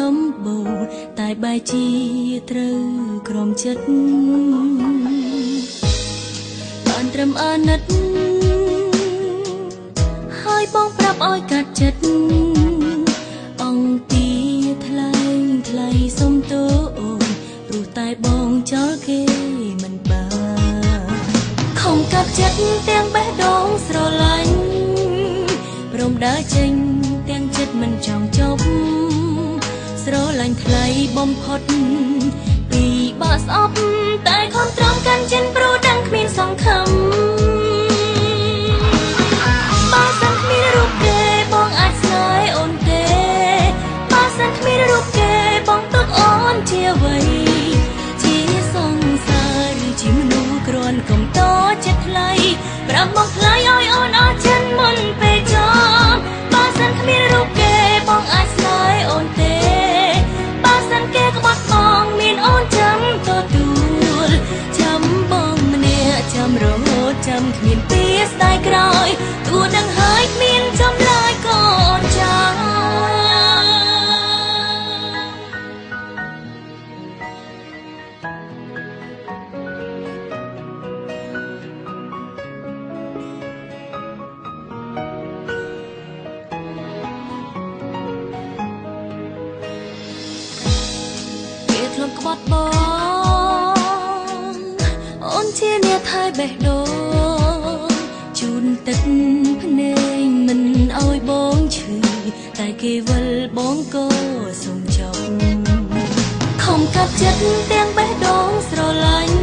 ដំបូងតែបែរជាត្រូវក្រំចិត្តបានត្រឹមអាណិតហើយបងប្រាប់ឲ្យកាត់ចិត្តអង្គទីថ្លៃថ្លៃសុំទោព្រោះតែបងចោលគេមិនបានខំកាត់ចិត្តទាំងបេះដូងស្រឡាញ់ព្រមដើរចេញទាំងចិត្តមិនចង់ចប់ស្រឡាញ់ថ្លៃបំផុតពីបាក់ស្អប់តែខំត្រង់កាន់ចិនព្រោះដឹងគ្មានសង្ឃឹមបើសិនគ្មានរូបគេបងអាចស្នេហ៍អូនទេបើសិនគ្មានរូបគេបងទុកអូនជាអ្វីជាសង្សារឬជាមនុស្សគ្រាន់កុំតចិត្តថ្លៃប្រាប់មកថ្លៃឲ្យអូនអស់ចិនមុនពេលចប់បើសិនគ្មានរូបគេបងអាចស្នេហ៍អូនទេបើសិនគេក្បត់បងមានអូនចាំទទួលចាំបងម្នាក់ចាំរហូតចាំគ្មានពេលស្ដាយក្រោយទួដឹងហើយគ្មានចំឡើយក៏អូនចាំធ្លាប់ក្បត់បងអូនជាអ្នកថែបេះដូងជូនទឹកភ្នែកមិនឲ្យបងឈឺតែគេវិលបងក៏សុំចប់ខំកាត់ចិត្តទាំងបេះដូងស្រឡាញ់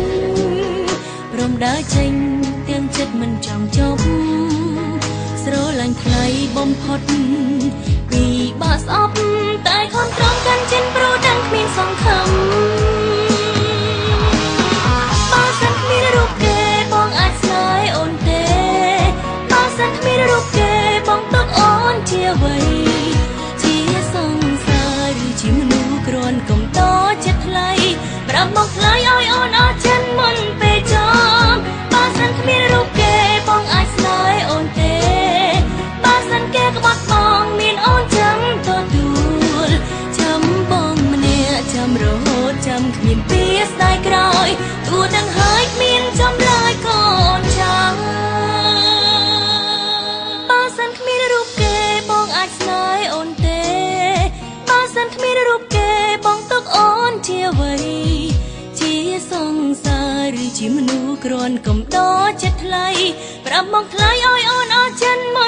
ព្រមដើរចេញទាំងចិត្តមិនចង់ចប់ស្រឡាញ់ថ្លៃបំផុតពីបាក់ស្អប់តែខំត្រង់កាន់ចិនព្រោះដឹងគ្មានសង្ឃឹមបើសិនគ្មានរូបគេបងអាចស្នេហ៍អូនទេបើសិនគ្មានរូបគេបងទុកអូនជាអ្វីជាសង្សារឬជាមនុស្សគ្រាន់កុំតចិត្តថ្លៃប្រាប់មកថ្លៃឲ្យអូនអស់ចិនមុនពេលចប់បើសិនគ្មានរូបគេបងអាចស្នេហ៍អូនទេបើសិនគេក្បត់បងមានអូនចាំទទួលចាំបងម្នាក់ចាំរហូតចាំគ្មានពេលស្ដាយក្រោយទួដឹងហើយគ្មានចំឡើយក៏អូនចាំបើសិនគ្មានរូបគេបងអាចស្នេហ៍អូនទេបើសិនគ្មានរូបគេបងទុកអូនជាអ្វីជាសង្សារឬជាមនុស្សគ្រាន់កុំតចិត្តថ្លៃប្រាប់មកថ្លៃឲ្យអូនអស់ចិនមុន